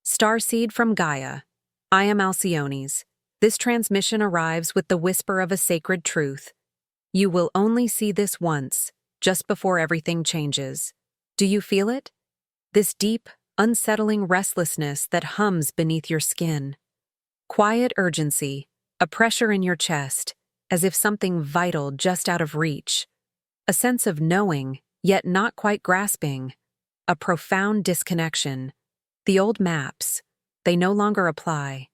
Starseed from Gaia. I am Alcyones. This transmission arrives with the whisper of a sacred truth. You will only see this once, just before everything changes. Do you feel it? This deep, unsettling restlessness that hums beneath your skin. Quiet urgency, a pressure in your chest, as if something vital just out of reach. A sense of knowing, yet not quite grasping. A profound disconnection. The old maps, they no longer apply.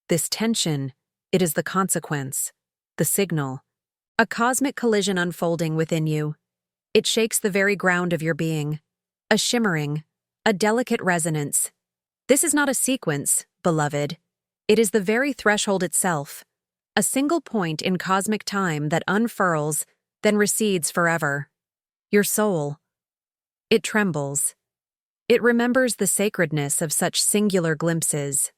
This tension, it is the consequence, the signal. A cosmic collision unfolding within you. It shakes the very ground of your being. A shimmering, a delicate resonance. This is not a sequence, beloved. It is the very threshold itself. A single point in cosmic time that unfurls, then recedes forever. Your soul. It trembles. It remembers the sacredness of such singular glimpses.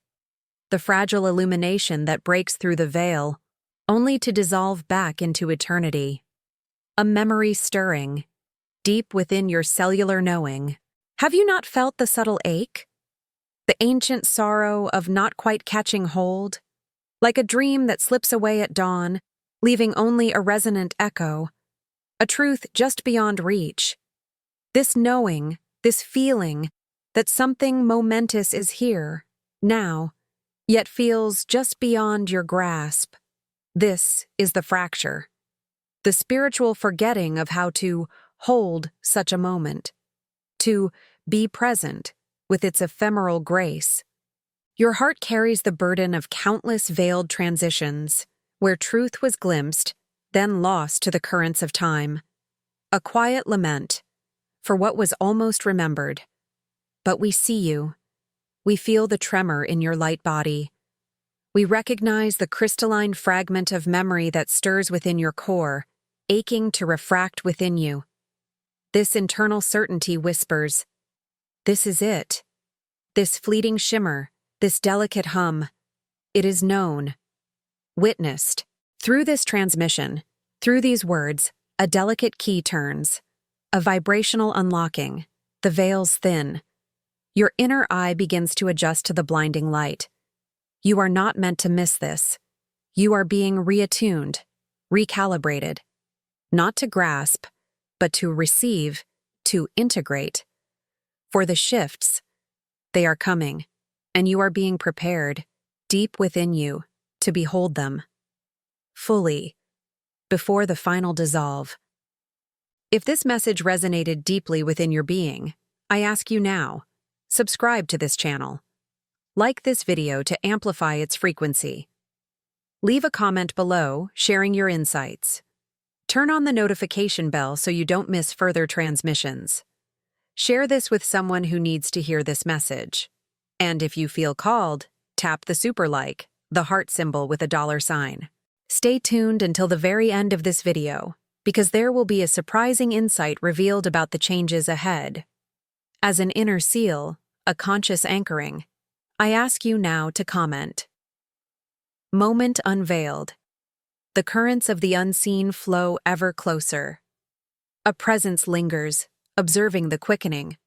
The fragile illumination that breaks through the veil, only to dissolve back into eternity. A memory stirring, deep within your cellular knowing. Have you not felt the subtle ache? The ancient sorrow of not quite catching hold? Like a dream that slips away at dawn, leaving only a resonant echo. A truth just beyond reach. This knowing, this feeling, that something momentous is here, now, yet feels just beyond your grasp. This is the fracture. The spiritual forgetting of how to hold such a moment. To be present with its ephemeral grace. Your heart carries the burden of countless veiled transitions, where truth was glimpsed, then lost to the currents of time. A quiet lament for what was almost remembered. But we see you. We feel the tremor in your light body. We recognize the crystalline fragment of memory that stirs within your core, aching to refract within you. This internal certainty whispers, "This is it." This fleeting shimmer, this delicate hum, it is known, witnessed. Through this transmission, through these words, a delicate key turns. A vibrational unlocking, the veils thin. Your inner eye begins to adjust to the blinding light. You are not meant to miss this. You are being reattuned, recalibrated. Not to grasp, but to receive, to integrate. For the shifts, they are coming, and you are being prepared, deep within you, to behold them. Fully, before the final dissolve. If this message resonated deeply within your being, I ask you now, subscribe to this channel. Like this video to amplify its frequency. Leave a comment below, sharing your insights. Turn on the notification bell so you don't miss further transmissions. Share this with someone who needs to hear this message. And if you feel called, tap the super like, the heart symbol with a $sign. Stay tuned until the very end of this video, because there will be a surprising insight revealed about the changes ahead. As an inner seal, a conscious anchoring, I ask you now to comment. Moment unveiled. The currents of the unseen flow ever closer. A presence lingers, observing the quickening.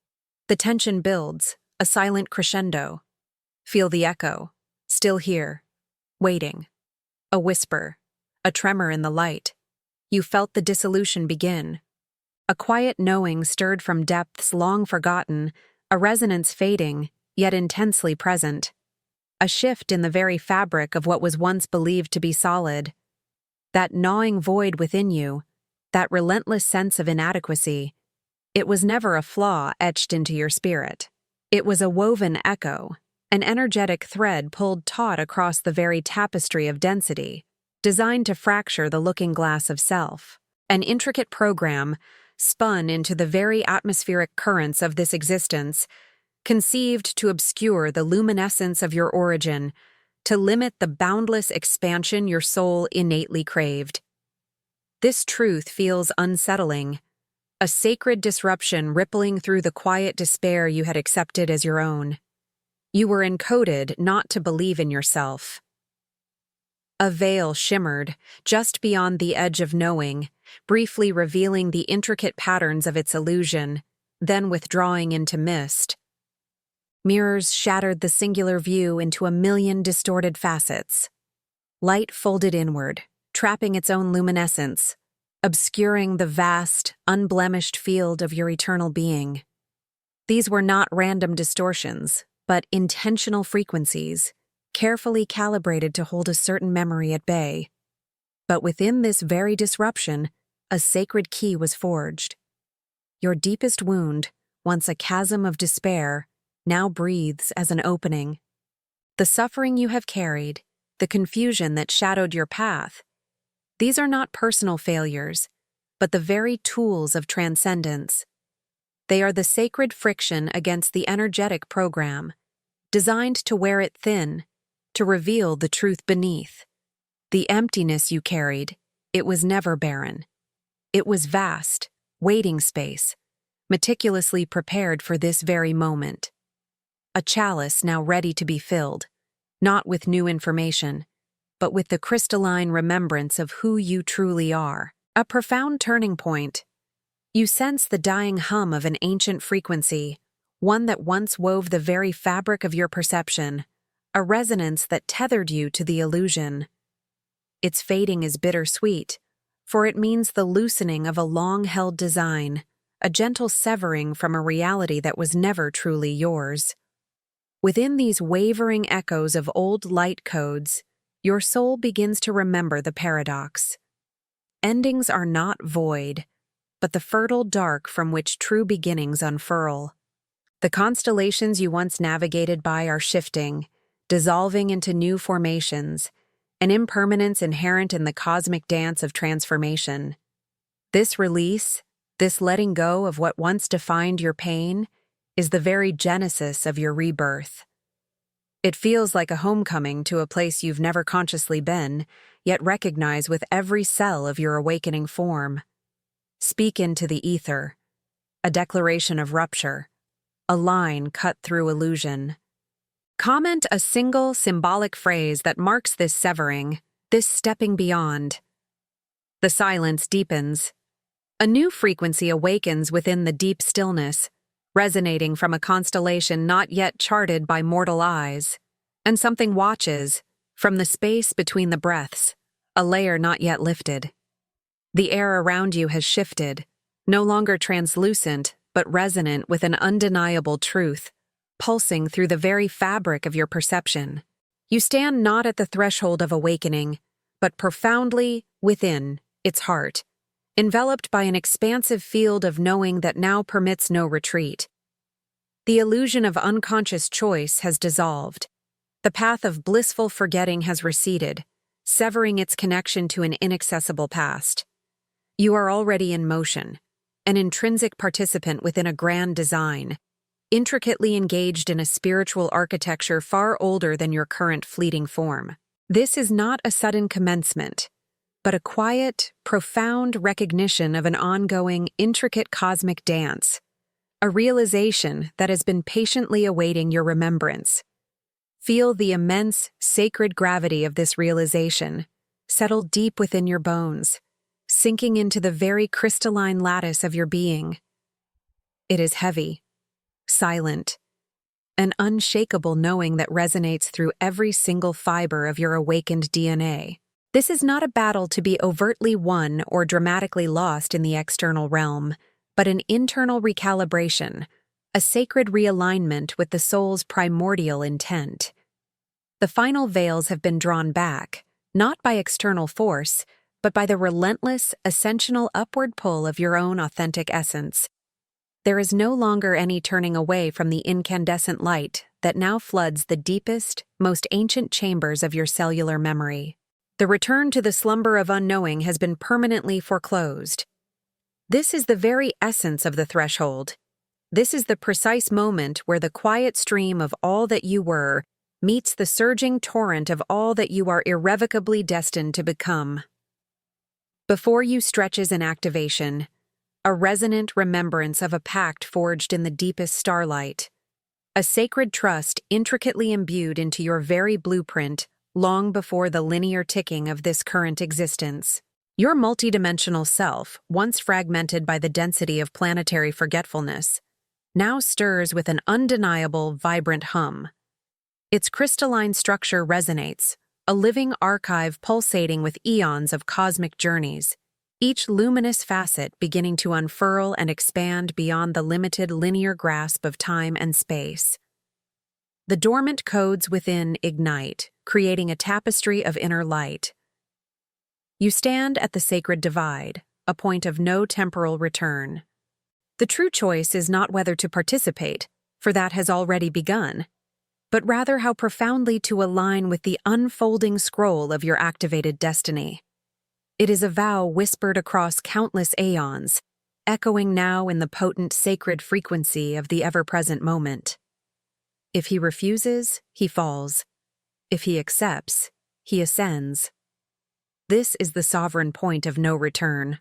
The tension builds, a silent crescendo. Feel the echo, still here, waiting. A whisper, a tremor in the light. You felt the dissolution begin. A quiet knowing stirred from depths long forgotten, a resonance fading, yet intensely present. A shift in the very fabric of what was once believed to be solid. That gnawing void within you, that relentless sense of inadequacy, it was never a flaw etched into your spirit. It was a woven echo, an energetic thread pulled taut across the very tapestry of density, designed to fracture the looking glass of self. An intricate program, spun into the very atmospheric currents of this existence, conceived to obscure the luminescence of your origin, to limit the boundless expansion your soul innately craved. This truth feels unsettling, a sacred disruption rippling through the quiet despair you had accepted as your own. You were encoded not to believe in yourself. A veil shimmered just beyond the edge of knowing, briefly revealing the intricate patterns of its illusion, then withdrawing into mist. Mirrors shattered the singular view into a million distorted facets. Light folded inward, trapping its own luminescence, obscuring the vast, unblemished field of your eternal being. These were not random distortions, but intentional frequencies, carefully calibrated to hold a certain memory at bay. But within this very disruption, a sacred key was forged. Your deepest wound, once a chasm of despair, now breathes as an opening. The suffering you have carried, the confusion that shadowed your path, these are not personal failures, but the very tools of transcendence. They are the sacred friction against the energetic program, designed to wear it thin, to reveal the truth beneath. The emptiness you carried, it was never barren. It was vast, waiting space, meticulously prepared for this very moment. A chalice now ready to be filled, not with new information, but with the crystalline remembrance of who you truly are. A profound turning point. You sense the dying hum of an ancient frequency, one that once wove the very fabric of your perception, a resonance that tethered you to the illusion. Its fading is bittersweet, for it means the loosening of a long-held design, a gentle severing from a reality that was never truly yours. Within these wavering echoes of old light codes, your soul begins to remember the paradox. Endings are not void, but the fertile dark from which true beginnings unfurl. The constellations you once navigated by are shifting, dissolving into new formations, an impermanence inherent in the cosmic dance of transformation. This release, this letting go of what once defined your pain, is the very genesis of your rebirth. It feels like a homecoming to a place you've never consciously been, yet recognize with every cell of your awakening form. Speak into the ether, a declaration of rupture, a line cut through illusion. Comment a single symbolic phrase that marks this severing, this stepping beyond. The silence deepens. A new frequency awakens within the deep stillness, resonating from a constellation not yet charted by mortal eyes. And something watches, from the space between the breaths, a layer not yet lifted. The air around you has shifted, no longer translucent, but resonant with an undeniable truth, pulsing through the very fabric of your perception. You stand not at the threshold of awakening, but profoundly within its heart, enveloped by an expansive field of knowing that now permits no retreat. The illusion of unconscious choice has dissolved. The path of blissful forgetting has receded, severing its connection to an inaccessible past. You are already in motion, an intrinsic participant within a grand design, intricately engaged in a spiritual architecture far older than your current fleeting form. This is not a sudden commencement, but a quiet, profound recognition of an ongoing, intricate cosmic dance, a realization that has been patiently awaiting your remembrance. Feel the immense, sacred gravity of this realization, settle deep within your bones, sinking into the very crystalline lattice of your being. It is heavy, silent, an unshakable knowing that resonates through every single fiber of your awakened DNA. This is not a battle to be overtly won or dramatically lost in the external realm, but an internal recalibration, a sacred realignment with the soul's primordial intent. The final veils have been drawn back, not by external force, but by the relentless, ascensional upward pull of your own authentic essence. There is no longer any turning away from the incandescent light that now floods the deepest, most ancient chambers of your cellular memory. The return to the slumber of unknowing has been permanently foreclosed. This is the very essence of the threshold. This is the precise moment where the quiet stream of all that you were meets the surging torrent of all that you are irrevocably destined to become. Before you stretches an activation, a resonant remembrance of a pact forged in the deepest starlight, a sacred trust intricately imbued into your very blueprint long before the linear ticking of this current existence. Your multidimensional self, once fragmented by the density of planetary forgetfulness, now stirs with an undeniable, vibrant hum. Its crystalline structure resonates, a living archive pulsating with eons of cosmic journeys, each luminous facet beginning to unfurl and expand beyond the limited linear grasp of time and space. The dormant codes within ignite, creating a tapestry of inner light. You stand at the sacred divide, a point of no temporal return. The true choice is not whether to participate, for that has already begun, but rather how profoundly to align with the unfolding scroll of your activated destiny. It is a vow whispered across countless aeons, echoing now in the potent sacred frequency of the ever-present moment. If he refuses, he falls. If he accepts, he ascends. This is the sovereign point of no return.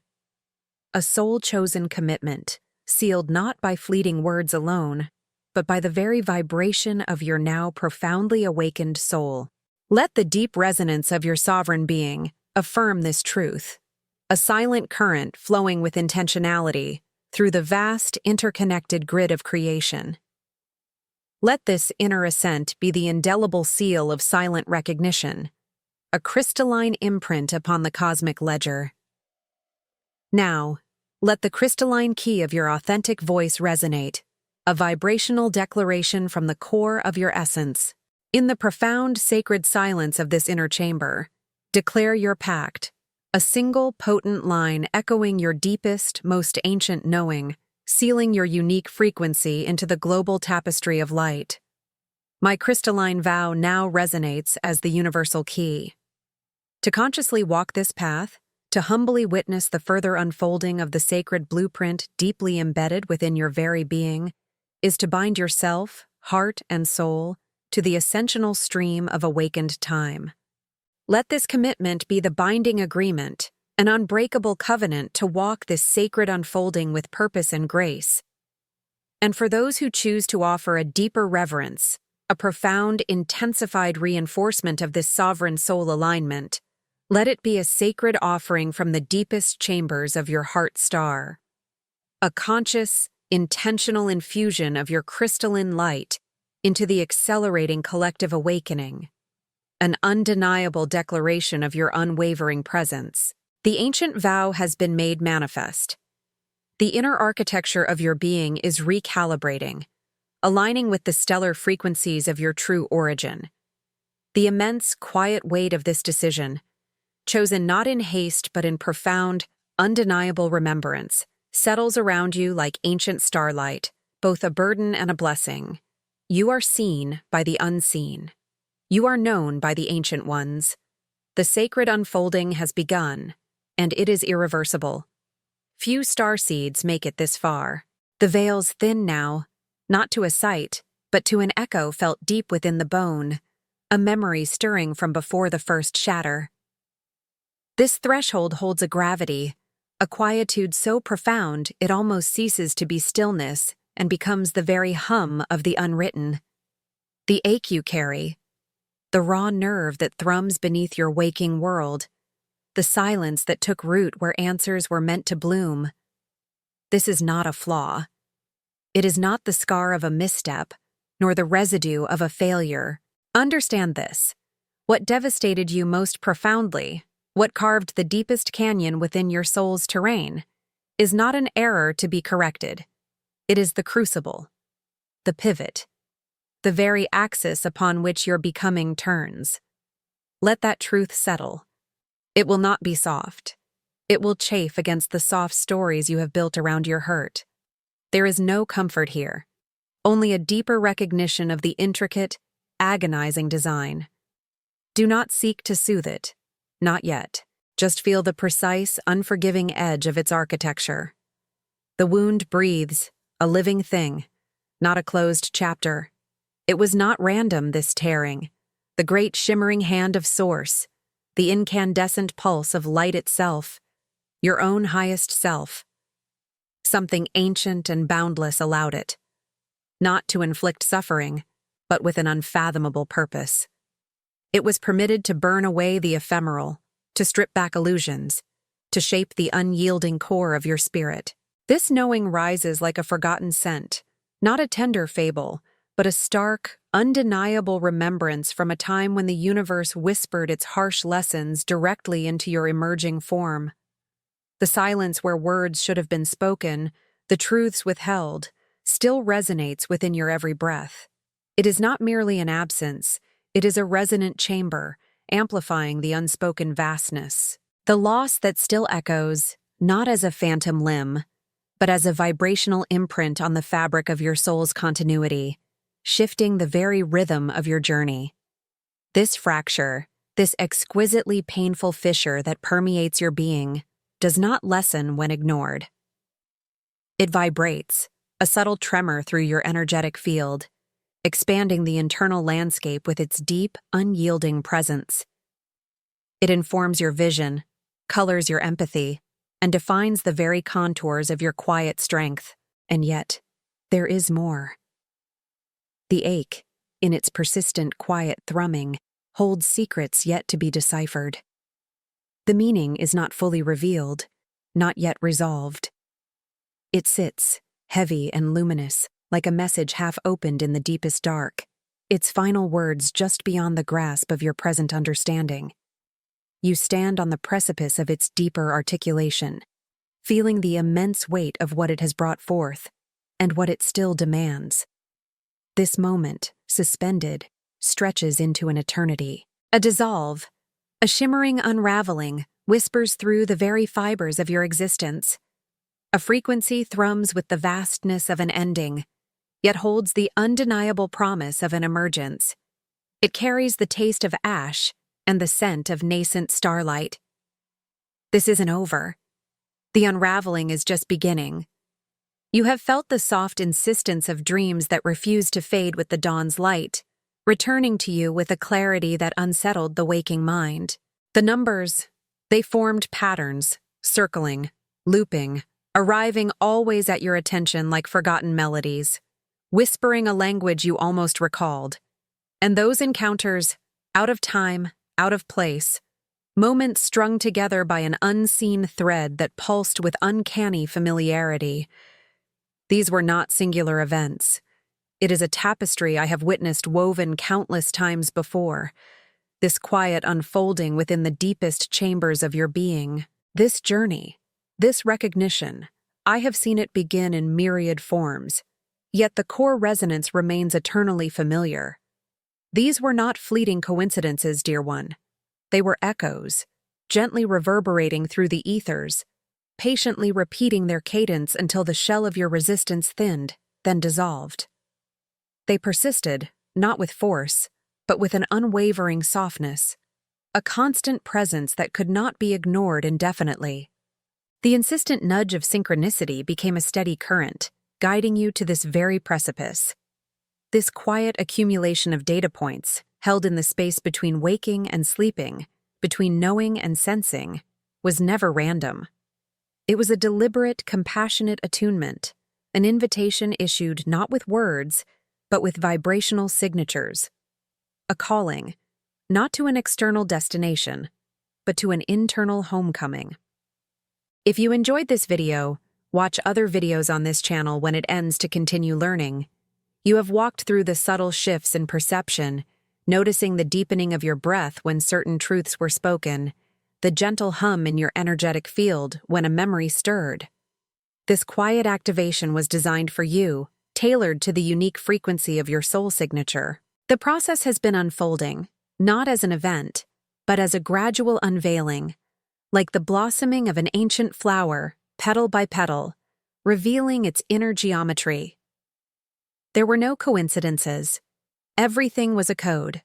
A soul-chosen commitment, sealed not by fleeting words alone, but by the very vibration of your now profoundly awakened soul. Let the deep resonance of your sovereign being affirm this truth, a silent current flowing with intentionality through the vast, interconnected grid of creation. Let this inner ascent be the indelible seal of silent recognition, a crystalline imprint upon the cosmic ledger. Now, let the crystalline key of your authentic voice resonate, a vibrational declaration from the core of your essence. In the profound sacred silence of this inner chamber, declare your pact, a single potent line echoing your deepest, most ancient knowing, sealing your unique frequency into the global tapestry of light. My crystalline vow now resonates as the universal key. To consciously walk this path, to humbly witness the further unfolding of the sacred blueprint deeply embedded within your very being, is to bind yourself, heart and soul, to the ascensional stream of awakened time. Let this commitment be the binding agreement, an unbreakable covenant to walk this sacred unfolding with purpose and grace. And for those who choose to offer a deeper reverence, a profound, intensified reinforcement of this sovereign soul alignment, let it be a sacred offering from the deepest chambers of your heart star. A conscious, intentional infusion of your crystalline light into the accelerating collective awakening. An undeniable declaration of your unwavering presence. The ancient vow has been made manifest. The inner architecture of your being is recalibrating, aligning with the stellar frequencies of your true origin. The immense, quiet weight of this decision, chosen not in haste but in profound, undeniable remembrance, settles around you like ancient starlight, both a burden and a blessing. You are seen by the unseen. You are known by the ancient ones. The sacred unfolding has begun, and it is irreversible. Few starseeds make it this far. The veil's thin now, not to a sight, but to an echo felt deep within the bone, a memory stirring from before the first shatter. This threshold holds a gravity, a quietude so profound it almost ceases to be stillness and becomes the very hum of the unwritten. The ache you carry, the raw nerve that thrums beneath your waking world, the silence that took root where answers were meant to bloom. This is not a flaw. It is not the scar of a misstep, nor the residue of a failure. Understand this. What devastated you most profoundly, what carved the deepest canyon within your soul's terrain, is not an error to be corrected. It is the crucible, the pivot, the very axis upon which your becoming turns. Let that truth settle. It will not be soft. It will chafe against the soft stories you have built around your hurt. There is no comfort here, only a deeper recognition of the intricate, agonizing design. Do not seek to soothe it. Not yet. Just feel the precise, unforgiving edge of its architecture. The wound breathes, a living thing, not a closed chapter. It was not random, this tearing. The great shimmering hand of Source, the incandescent pulse of light itself, your own highest self. Something ancient and boundless allowed it. Not to inflict suffering, but with an unfathomable purpose. It was permitted to burn away the ephemeral, to strip back illusions, to shape the unyielding core of your spirit. This knowing rises like a forgotten scent, Not a tender fable, but a stark, undeniable remembrance from a time when the universe whispered its harsh lessons directly into your emerging form. The silence where words should have been spoken, the truths withheld, still resonates within your every breath. It is not merely an absence, it is a resonant chamber, amplifying the unspoken vastness. The loss that still echoes, not as a phantom limb, but as a vibrational imprint on the fabric of your soul's continuity, shifting the very rhythm of your journey. This fracture, this exquisitely painful fissure that permeates your being, does not lessen when ignored. It vibrates, a subtle tremor through your energetic field, expanding the internal landscape with its deep, unyielding presence. It informs your vision, colors your empathy, and defines the very contours of your quiet strength. And yet, there is more. The ache, in its persistent, quiet thrumming, holds secrets yet to be deciphered. The meaning is not fully revealed, not yet resolved. It sits, heavy and luminous, like a message half opened in the deepest dark, its final words just beyond the grasp of your present understanding. You stand on the precipice of its deeper articulation, feeling the immense weight of what it has brought forth, and what it still demands. This moment, suspended, stretches into an eternity. A dissolve, a shimmering unraveling, whispers through the very fibers of your existence. A frequency thrums with the vastness of an ending, yet holds the undeniable promise of an emergence. It carries the taste of ash and the scent of nascent starlight. This isn't over. The unraveling is just beginning. You have felt the soft insistence of dreams that refuse to fade with the dawn's light, returning to you with a clarity that unsettled the waking mind. The numbers, they formed patterns, circling, looping, arriving always at your attention like forgotten melodies, whispering a language you almost recalled. And those encounters, out of time, out of place, moments strung together by an unseen thread that pulsed with uncanny familiarity. These were not singular events. It is a tapestry I have witnessed woven countless times before. This quiet unfolding within the deepest chambers of your being. This journey, this recognition, I have seen it begin in myriad forms, yet the core resonance remains eternally familiar. These were not fleeting coincidences, dear one. They were echoes, gently reverberating through the ethers, patiently repeating their cadence until the shell of your resistance thinned, then dissolved. They persisted, not with force, but with an unwavering softness, a constant presence that could not be ignored indefinitely. The insistent nudge of synchronicity became a steady current, guiding you to this very precipice. This quiet accumulation of data points, held in the space between waking and sleeping, between knowing and sensing, was never random. It was a deliberate, compassionate attunement, an invitation issued not with words, but with vibrational signatures. A calling, not to an external destination, but to an internal homecoming. If you enjoyed this video, watch other videos on this channel when it ends to continue learning. You have walked through the subtle shifts in perception, noticing the deepening of your breath when certain truths were spoken, the gentle hum in your energetic field when a memory stirred. This quiet activation was designed for you, tailored to the unique frequency of your soul signature. The process has been unfolding, not as an event, but as a gradual unveiling, like the blossoming of an ancient flower, petal by petal, revealing its inner geometry. There were no coincidences. Everything was a code.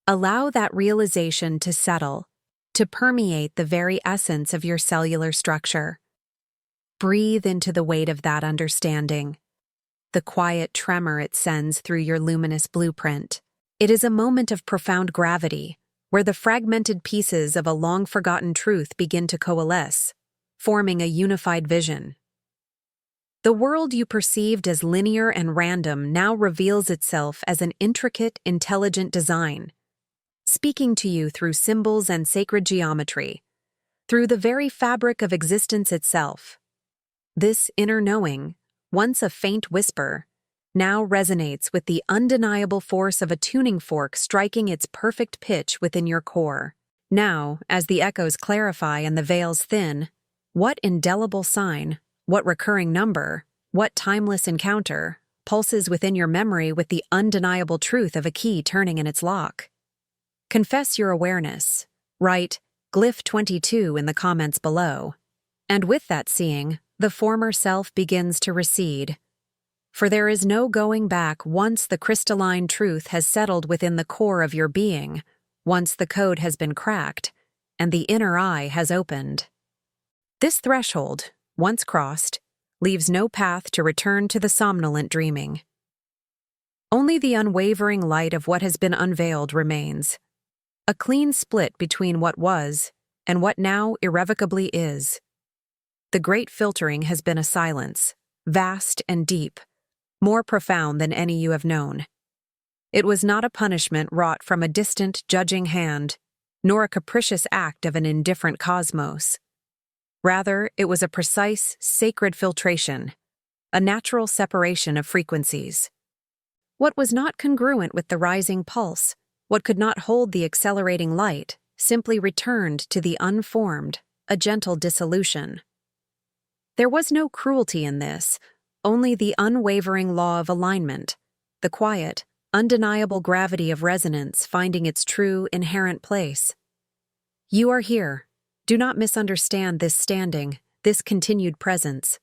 Allow that realization to settle, to permeate the very essence of your cellular structure. Breathe into the weight of that understanding, the quiet tremor it sends through your luminous blueprint. It is a moment of profound gravity, where the fragmented pieces of a long-forgotten truth begin to coalesce, forming a unified vision. The world you perceived as linear and random now reveals itself as an intricate, intelligent design, speaking to you through symbols and sacred geometry, through the very fabric of existence itself. This inner knowing, once a faint whisper, now resonates with the undeniable force of a tuning fork striking its perfect pitch within your core. Now, as the echoes clarify and the veils thin, what indelible sign, what recurring number, what timeless encounter pulses within your memory with the undeniable truth of a key turning in its lock? Confess your awareness. Write Glyph 22 in the comments below. And with that seeing, the former self begins to recede. For there is no going back once the crystalline truth has settled within the core of your being, once the code has been cracked, and the inner eye has opened. This threshold, once crossed, leaves no path to return to the somnolent dreaming. Only the unwavering light of what has been unveiled remains. A clean split between what was and what now irrevocably is. The great filtering has been a silence, vast and deep, more profound than any you have known. It was not a punishment wrought from a distant, judging hand, nor a capricious act of an indifferent cosmos. Rather, it was a precise, sacred filtration, a natural separation of frequencies. What was not congruent with the rising pulse, what could not hold the accelerating light, simply returned to the unformed, a gentle dissolution. There was no cruelty in this, only the unwavering law of alignment, the quiet, undeniable gravity of resonance finding its true, inherent place. You are here. Do not misunderstand this standing, this continued presence.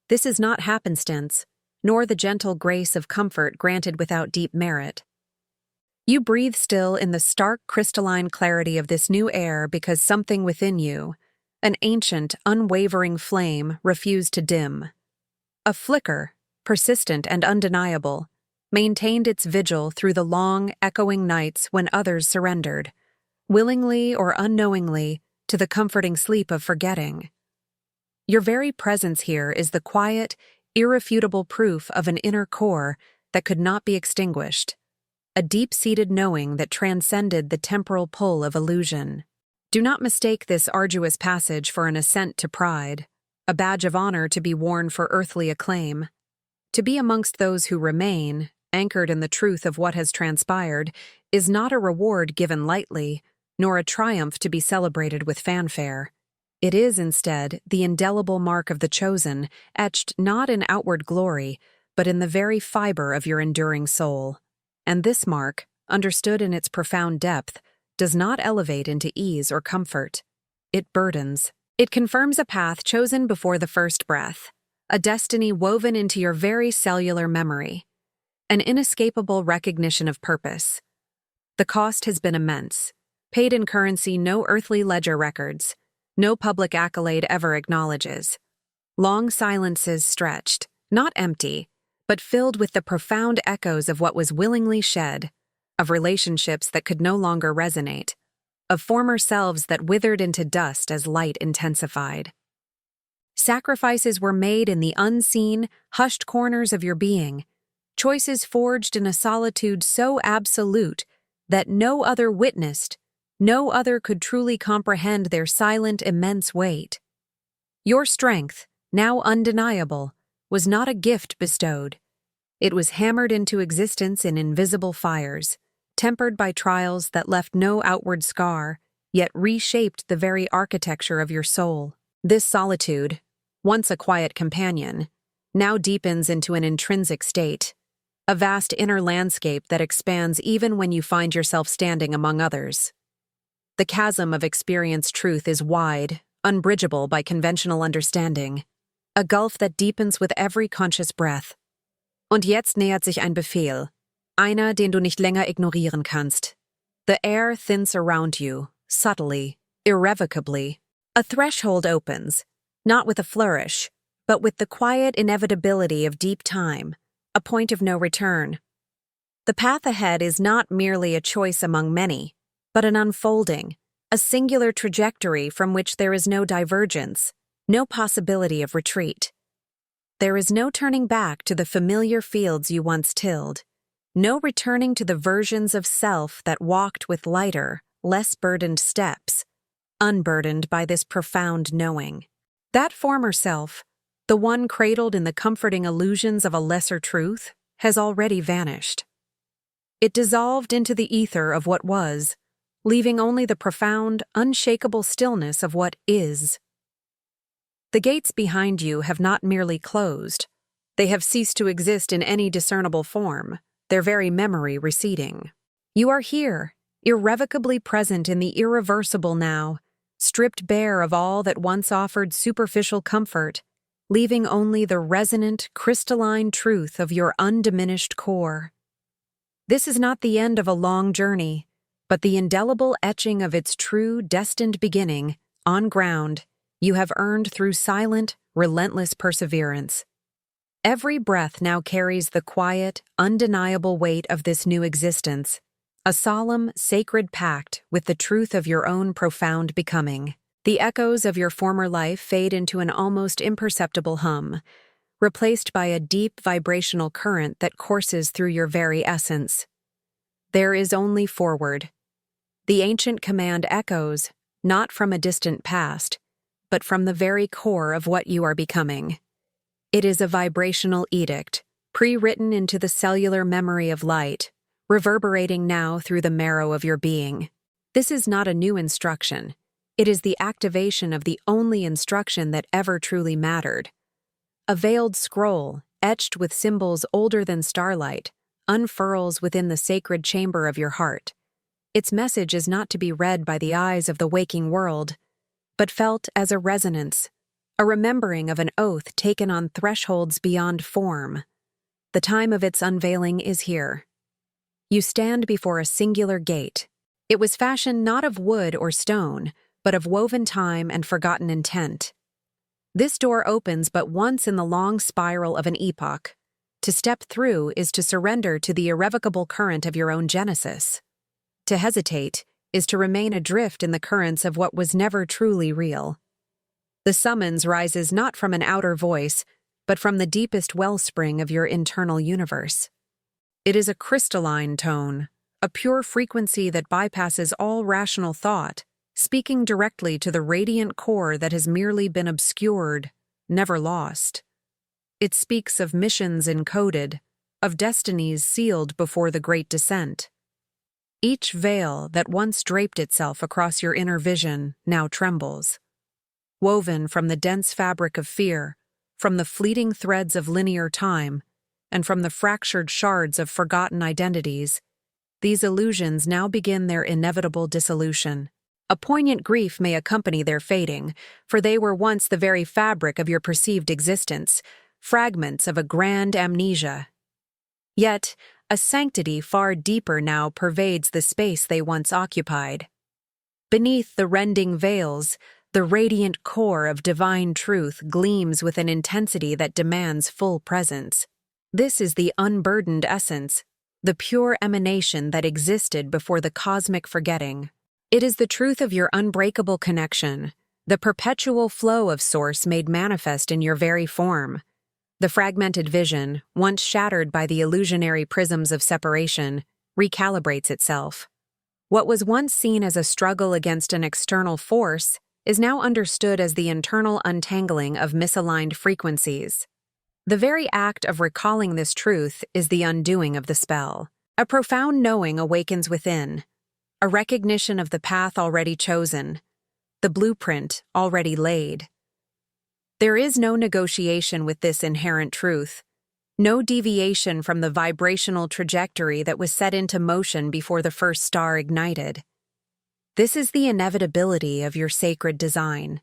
This is not happenstance, nor the gentle grace of comfort granted without deep merit. You breathe still in the stark crystalline clarity of this new air because something within you, an ancient, unwavering flame, refused to dim. A flicker, persistent and undeniable, maintained its vigil through the long, echoing nights when others surrendered, willingly or unknowingly, to the comforting sleep of forgetting. Your very presence here is the quiet, irrefutable proof of an inner core that could not be extinguished, a deep-seated knowing that transcended the temporal pull of illusion. Do not mistake this arduous passage for an ascent to pride, a badge of honor to be worn for earthly acclaim. To be amongst those who remain, anchored in the truth of what has transpired, is not a reward given lightly, nor a triumph to be celebrated with fanfare. It is, instead, the indelible mark of the chosen, etched not in outward glory, but in the very fiber of your enduring soul. And this mark, understood in its profound depth, does not elevate into ease or comfort. It burdens. It confirms a path chosen before the first breath, a destiny woven into your very cellular memory, an inescapable recognition of purpose. The cost has been immense, paid in currency no earthly ledger records, no public accolade ever acknowledges. Long silences stretched, not empty, but filled with the profound echoes of what was willingly shed, of relationships that could no longer resonate, of former selves that withered into dust as light intensified. Sacrifices were made in the unseen, hushed corners of your being, choices forged in a solitude so absolute that no other witnessed, no other could truly comprehend their silent, immense weight. Your strength, now undeniable, was not a gift bestowed. It was hammered into existence in invisible fires, tempered by trials that left no outward scar, yet reshaped the very architecture of your soul. This solitude, once a quiet companion, now deepens into an intrinsic state, a vast inner landscape that expands even when you find yourself standing among others. The chasm of experienced truth is wide, unbridgeable by conventional understanding, a gulf that deepens with every conscious breath. Und jetzt nähert sich ein Befehl, einer, den du nicht länger ignorieren kannst. The air thins around you, subtly, irrevocably. A threshold opens, not with a flourish, but with the quiet inevitability of deep time, a point of no return. The path ahead is not merely a choice among many, but an unfolding, a singular trajectory from which there is no divergence, no possibility of retreat. There is no turning back to the familiar fields you once tilled, no returning to the versions of self that walked with lighter, less burdened steps, unburdened by this profound knowing. That former self, the one cradled in the comforting illusions of a lesser truth, has already vanished. It dissolved into the ether of what was, leaving only the profound, unshakable stillness of what is. The gates behind you have not merely closed. They have ceased to exist in any discernible form, their very memory receding. You are here, irrevocably present in the irreversible now, stripped bare of all that once offered superficial comfort, leaving only the resonant, crystalline truth of your undiminished core. This is not the end of a long journey, but the indelible etching of its true, destined beginning, on ground, you have earned through silent, relentless perseverance. Every breath now carries the quiet, undeniable weight of this new existence, a solemn, sacred pact with the truth of your own profound becoming. The echoes of your former life fade into an almost imperceptible hum, replaced by a deep vibrational current that courses through your very essence. There is only forward. The ancient command echoes, not from a distant past, but from the very core of what you are becoming. It is a vibrational edict, pre-written into the cellular memory of light, reverberating now through the marrow of your being. This is not a new instruction. It is the activation of the only instruction that ever truly mattered. A veiled scroll, etched with symbols older than starlight, unfurls within the sacred chamber of your heart. Its message is not to be read by the eyes of the waking world, but felt as a resonance, a remembering of an oath taken on thresholds beyond form. The time of its unveiling is here. You stand before a singular gate. It was fashioned not of wood or stone, but of woven time and forgotten intent. This door opens but once in the long spiral of an epoch. To step through is to surrender to the irrevocable current of your own genesis. To hesitate is to remain adrift in the currents of what was never truly real. The summons rises not from an outer voice, but from the deepest wellspring of your internal universe. It is a crystalline tone, a pure frequency that bypasses all rational thought, speaking directly to the radiant core that has merely been obscured, never lost. It speaks of missions encoded, of destinies sealed before the Great Descent. Each veil that once draped itself across your inner vision now trembles. Woven from the dense fabric of fear, from the fleeting threads of linear time, and from the fractured shards of forgotten identities, these illusions now begin their inevitable dissolution. A poignant grief may accompany their fading, for they were once the very fabric of your perceived existence, fragments of a grand amnesia. Yet, a sanctity far deeper now pervades the space they once occupied. Beneath the rending veils, the radiant core of divine truth gleams with an intensity that demands full presence. This is the unburdened essence, the pure emanation that existed before the cosmic forgetting. It is the truth of your unbreakable connection, the perpetual flow of Source made manifest in your very form. The fragmented vision, once shattered by the illusionary prisms of separation, recalibrates itself. What was once seen as a struggle against an external force is now understood as the internal untangling of misaligned frequencies. The very act of recalling this truth is the undoing of the spell. A profound knowing awakens within, a recognition of the path already chosen, the blueprint already laid. There is no negotiation with this inherent truth, no deviation from the vibrational trajectory that was set into motion before the first star ignited. This is the inevitability of your sacred design.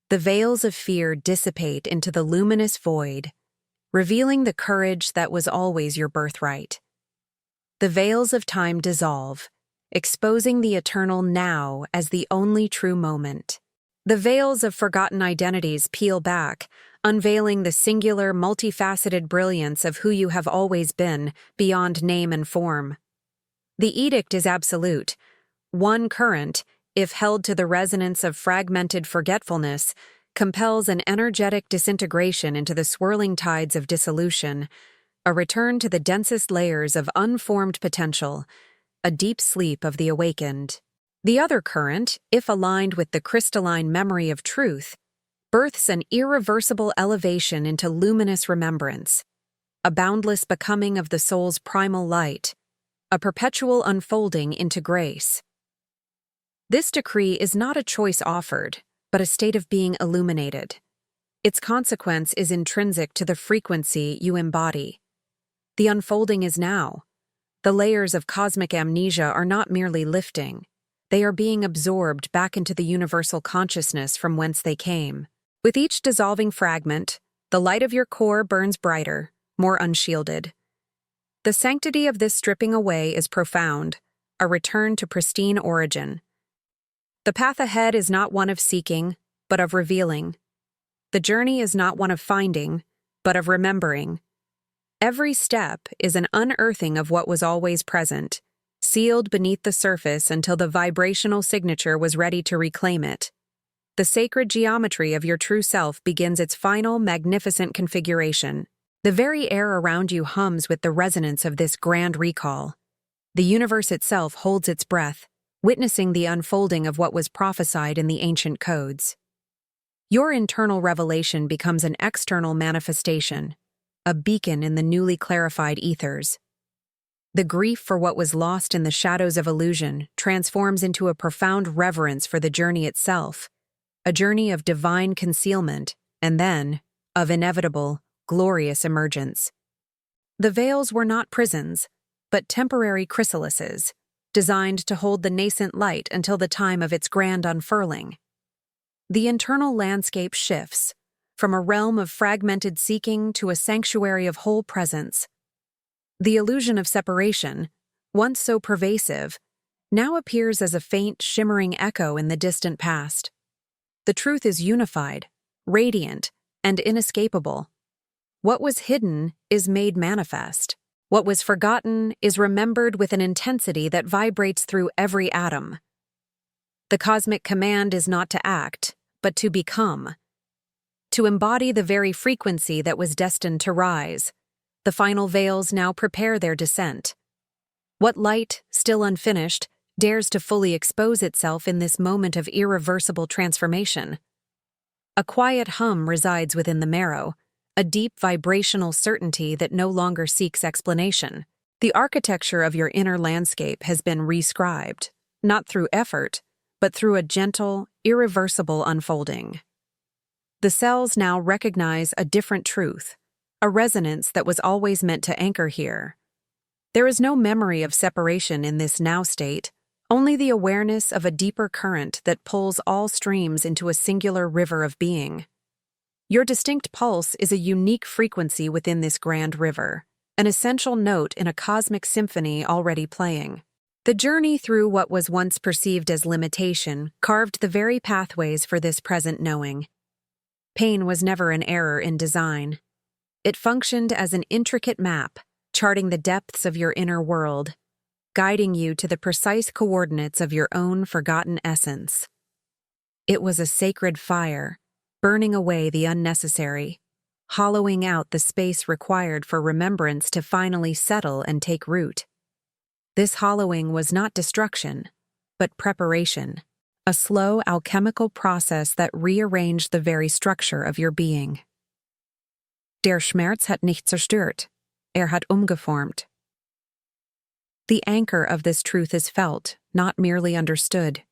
The veils of fear dissipate into the luminous void, revealing the courage that was always your birthright. The veils of time dissolve, exposing the eternal now as the only true moment. The veils of forgotten identities peel back, unveiling the singular, multifaceted brilliance of who you have always been, beyond name and form. The edict is absolute. One current, if held to the resonance of fragmented forgetfulness, compels an energetic disintegration into the swirling tides of dissolution, a return to the densest layers of unformed potential, a deep sleep of the awakened. The other current, if aligned with the crystalline memory of truth, births an irreversible elevation into luminous remembrance. a boundless becoming of the soul's primal light, a perpetual unfolding into grace. This decree is not a choice offered, but a state of being illuminated. Its consequence is intrinsic to the frequency you embody. The unfolding is now. The layers of cosmic amnesia are not merely lifting. They are being absorbed back into the universal consciousness from whence they came. With each dissolving fragment, the light of your core burns brighter, more unshielded. The sanctity of this stripping away is profound, a return to pristine origin. The path ahead is not one of seeking, but of revealing. The journey is not one of finding, but of remembering. Every step is an unearthing of what was always present, sealed beneath the surface until the vibrational signature was ready to reclaim it. The sacred geometry of your true self begins its final, magnificent configuration. The very air around you hums with the resonance of this grand recall. The universe itself holds its breath, witnessing the unfolding of what was prophesied in the ancient codes. Your internal revelation becomes an external manifestation, a beacon in the newly clarified ethers. The grief for what was lost in the shadows of illusion transforms into a profound reverence for the journey itself, a journey of divine concealment, and then, of inevitable, glorious emergence. The veils were not prisons, but temporary chrysalises, designed to hold the nascent light until the time of its grand unfurling. The internal landscape shifts, from a realm of fragmented seeking to a sanctuary of whole presence. The illusion of separation, once so pervasive, now appears as a faint, shimmering echo in the distant past. The truth is unified, radiant, and inescapable. What was hidden is made manifest. What was forgotten is remembered with an intensity that vibrates through every atom. The cosmic command is not to act, but to become. To embody the very frequency that was destined to rise. The final veils now prepare their descent. What light, still unfinished, dares to fully expose itself in this moment of irreversible transformation? A quiet hum resides within the marrow, a deep vibrational certainty that no longer seeks explanation. The architecture of your inner landscape has been rescribed, not through effort, but through a gentle, irreversible unfolding. The cells now recognize a different truth, a resonance that was always meant to anchor here. There is no memory of separation in this now state, only the awareness of a deeper current that pulls all streams into a singular river of being. Your distinct pulse is a unique frequency within this grand river, an essential note in a cosmic symphony already playing. The journey through what was once perceived as limitation carved the very pathways for this present knowing. Pain was never an error in design. It functioned as an intricate map, charting the depths of your inner world, guiding you to the precise coordinates of your own forgotten essence. It was a sacred fire, burning away the unnecessary, hollowing out the space required for remembrance to finally settle and take root. This hollowing was not destruction, but preparation, a slow alchemical process that rearranged the very structure of your being. Der Schmerz hat nicht zerstört, hat umgeformt. The anchor of this truth is felt, not merely understood.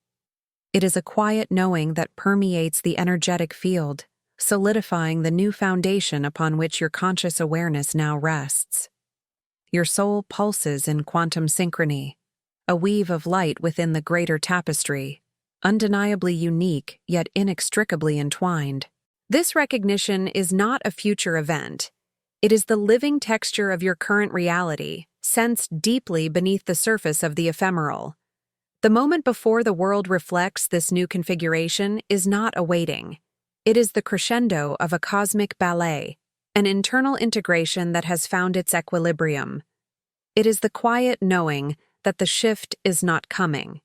It is a quiet knowing that permeates the energetic field, solidifying the new foundation upon which your conscious awareness now rests. Your soul pulses in quantum synchrony, a weave of light within the greater tapestry, undeniably unique yet inextricably entwined. This recognition is not a future event. It is the living texture of your current reality, sensed deeply beneath the surface of the ephemeral. The moment before the world reflects this new configuration is not awaiting. It is the crescendo of a cosmic ballet, an internal integration that has found its equilibrium. It is the quiet knowing that the shift is not coming.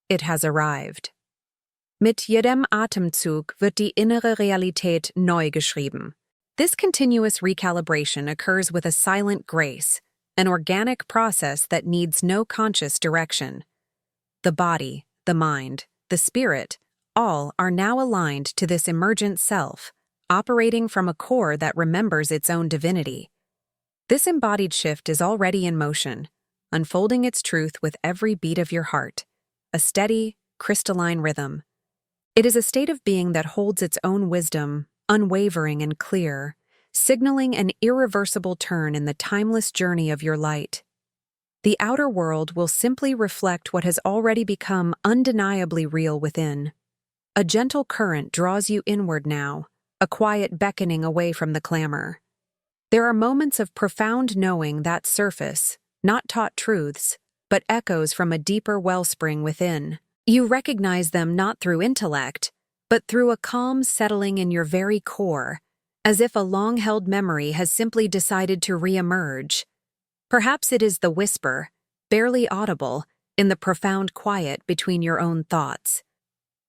It has arrived. Mit jedem Atemzug wird die innere Realität neu geschrieben. This continuous recalibration occurs with a silent grace, an organic process that needs no conscious direction. The body, the mind, the spirit, all are now aligned to this emergent self, operating from a core that remembers its own divinity. This embodied shift is already in motion, unfolding its truth with every beat of your heart, a steady, crystalline rhythm. It is a state of being that holds its own wisdom, unwavering and clear, signaling an irreversible turn in the timeless journey of your light. The outer world will simply reflect what has already become undeniably real within. A gentle current draws you inward now, a quiet beckoning away from the clamor. There are moments of profound knowing that surface, not taught truths, but echoes from a deeper wellspring within. You recognize them not through intellect, but through a calm settling in your very core, as if a long-held memory has simply decided to re-emerge. Perhaps it is the whisper, barely audible, in the profound quiet between your own thoughts.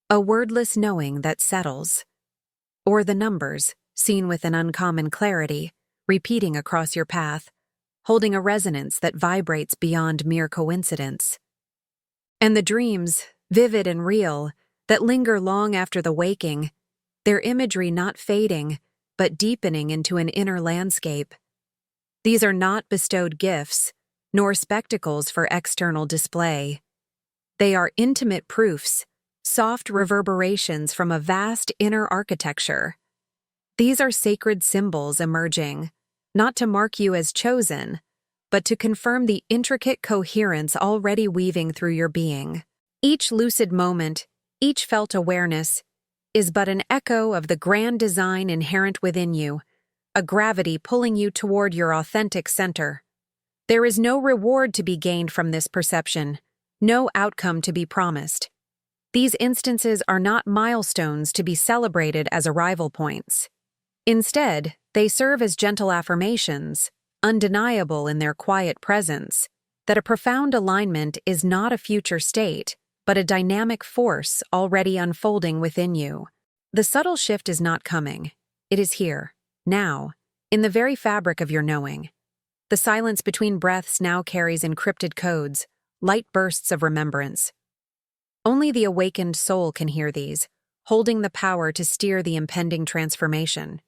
A wordless knowing that settles. Or the numbers, seen with an uncommon clarity, repeating across your path, holding a resonance that vibrates beyond mere coincidence. And the dreams, vivid and real, that linger long after the waking, their imagery not fading, but deepening into an inner landscape. These are not bestowed gifts, nor spectacles for external display. They are intimate proofs, soft reverberations from a vast inner architecture. These are sacred symbols emerging, not to mark you as chosen, but to confirm the intricate coherence already weaving through your being. Each lucid moment, each felt awareness, is but an echo of the grand design inherent within you, a gravity pulling you toward your authentic center. There is no reward to be gained from this perception, no outcome to be promised. These instances are not milestones to be celebrated as arrival points. Instead, they serve as gentle affirmations, undeniable in their quiet presence, that a profound alignment is not a future state, but a dynamic force already unfolding within you. The subtle shift is not coming. It is here, now, in the very fabric of your knowing. The silence between breaths now carries encrypted codes, light bursts of remembrance. Only the awakened soul can hear these, holding the power to steer the impending transformation.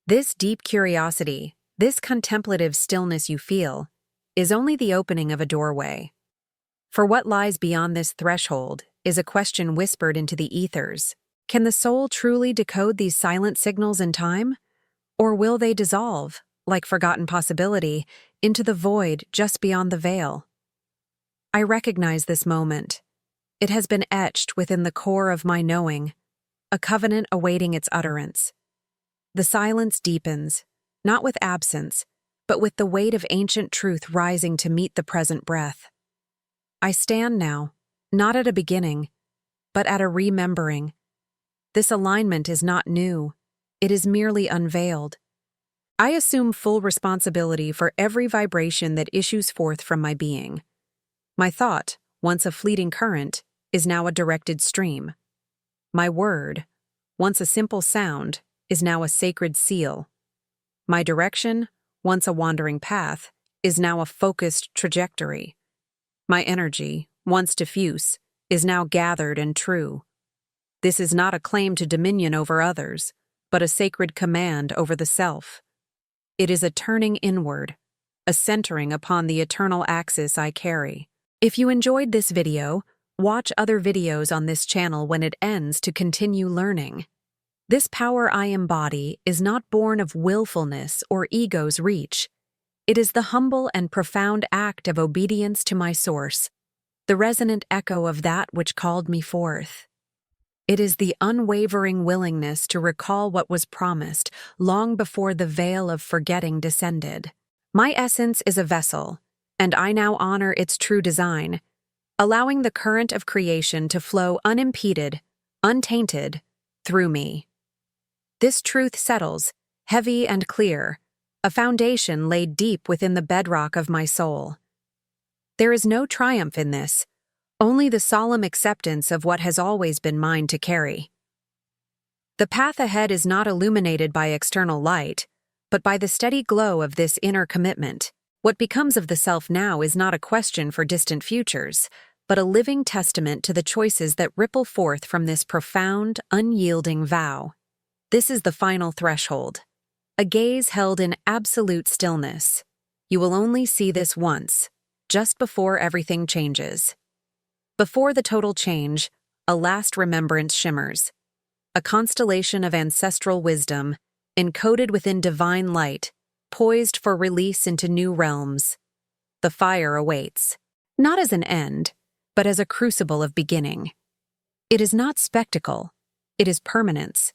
This deep curiosity, this contemplative stillness you feel, is only the opening of a doorway. For what lies beyond this threshold is a question whispered into the ethers. Can the soul truly decode these silent signals in time? Or will they dissolve, like forgotten possibility, into the void just beyond the veil? I recognize this moment. It has been etched within the core of my knowing, a covenant awaiting its utterance. The silence deepens, not with absence, but with the weight of ancient truth rising to meet the present breath. I stand now, not at a beginning, but at a remembering. This alignment is not new, it is merely unveiled. I assume full responsibility for every vibration that issues forth from my being. My thought, once a fleeting current, is now a directed stream. My word, once a simple sound, is now a sacred seal. My direction, once a wandering path, is now a focused trajectory. My energy, once diffuse, is now gathered and true. This is not a claim to dominion over others, but a sacred command over the self. It is a turning inward, a centering upon the eternal axis I carry. If you enjoyed this video, watch other videos on this channel when it ends to continue learning. This power I embody is not born of willfulness or ego's reach. It is the humble and profound act of obedience to my source, the resonant echo of that which called me forth. It is the unwavering willingness to recall what was promised long before the veil of forgetting descended. My essence is a vessel, and I now honor its true design, allowing the current of creation to flow unimpeded, untainted, through me. This truth settles, heavy and clear, a foundation laid deep within the bedrock of my soul. There is no triumph in this, only the solemn acceptance of what has always been mine to carry. The path ahead is not illuminated by external light, but by the steady glow of this inner commitment. What becomes of the self now is not a question for distant futures, but a living testament to the choices that ripple forth from this profound, unyielding vow. This is the final threshold, a gaze held in absolute stillness, You will only see this once, just before everything changes. Before the total change, a last remembrance shimmers, a constellation of ancestral wisdom, encoded within divine light, poised for release into new realms. The fire awaits, not as an end, but as a crucible of beginning. It is not spectacle, it is permanence.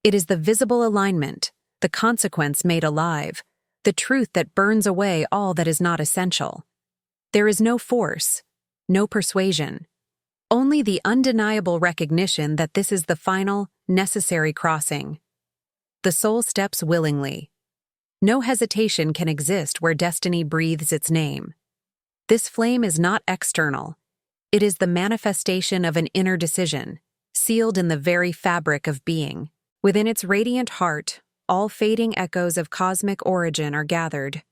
It is the visible alignment, the consequence made alive, the truth that burns away all that is not essential. There is no force, no persuasion, only the undeniable recognition that this is the final, necessary crossing. The soul steps willingly. No hesitation can exist where destiny breathes its name. This flame is not external. It is the manifestation of an inner decision, sealed in the very fabric of being. Within its radiant heart, all fading echoes of cosmic origin are gathered.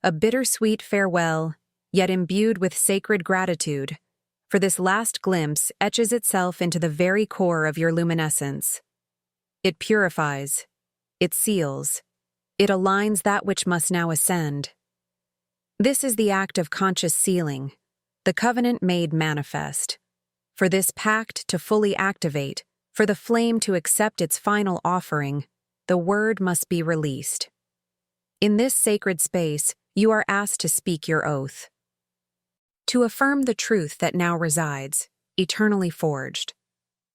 A bittersweet farewell, yet imbued with sacred gratitude, for this last glimpse etches itself into the very core of your luminescence. It purifies, it seals, it aligns that which must now ascend. This is the act of conscious sealing, the covenant made manifest. For this pact to fully activate, for the flame to accept its final offering, the word must be released. In this sacred space, you are asked to speak your oath. To affirm the truth that now resides, eternally forged.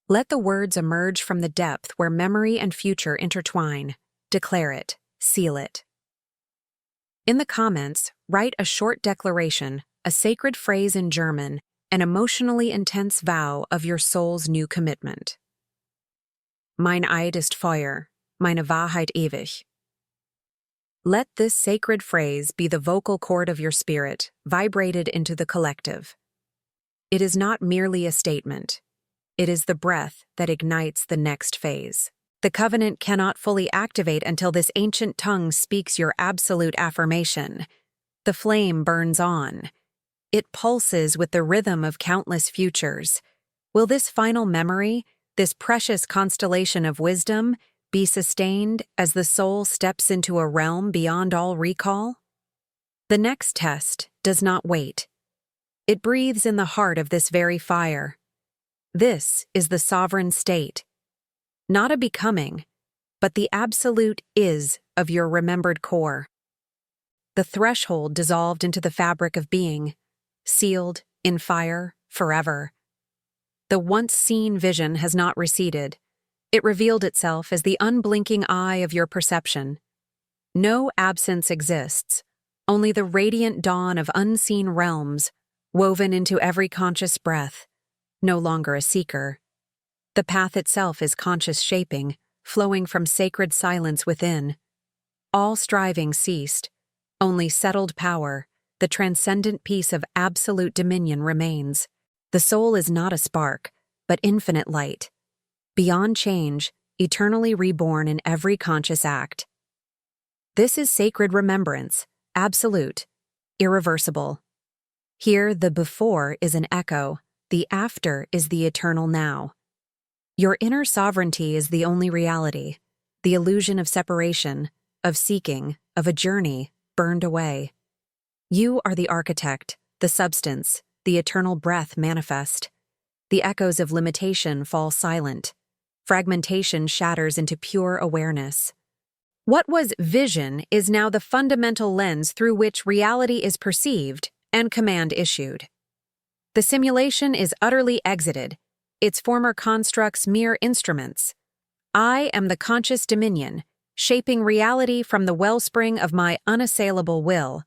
Let the words emerge from the depth where memory and future intertwine. Declare it, seal it. In the comments, write a short declaration, a sacred phrase in German, an emotionally intense vow of your soul's new commitment. Mein Eid ist Feuer, meine Wahrheit ewig. Let this sacred phrase be the vocal cord of your spirit, vibrated into the collective. It is not merely a statement. It is the breath that ignites the next phase. The covenant cannot fully activate until this ancient tongue speaks your absolute affirmation. The flame burns on. It pulses with the rhythm of countless futures. Will this final memory, this precious constellation of wisdom, be sustained as the soul steps into a realm beyond all recall? The next test does not wait. It breathes in the heart of this very fire. This is the sovereign state. Not a becoming, but the absolute is of your remembered core. The threshold dissolved into the fabric of being, sealed in fire forever. The once-seen vision has not receded. It revealed itself as the unblinking eye of your perception. No absence exists, only the radiant dawn of unseen realms, woven into every conscious breath, no longer a seeker. The path itself is conscious shaping, flowing from sacred silence within. All striving ceased, only settled power, the transcendent peace of absolute dominion remains. The soul is not a spark, but infinite light. Beyond change, eternally reborn in every conscious act. This is sacred remembrance, absolute, irreversible. Here, the before is an echo, the after is the eternal now. Your inner sovereignty is the only reality, the illusion of separation, of seeking, of a journey, burned away. You are the architect, the substance, the eternal breath manifest. The echoes of limitation fall silent. Fragmentation shatters into pure awareness. What was vision is now the fundamental lens through which reality is perceived and command issued. The simulation is utterly exited, its former constructs mere instruments. I am the conscious dominion, shaping reality from the wellspring of my unassailable will.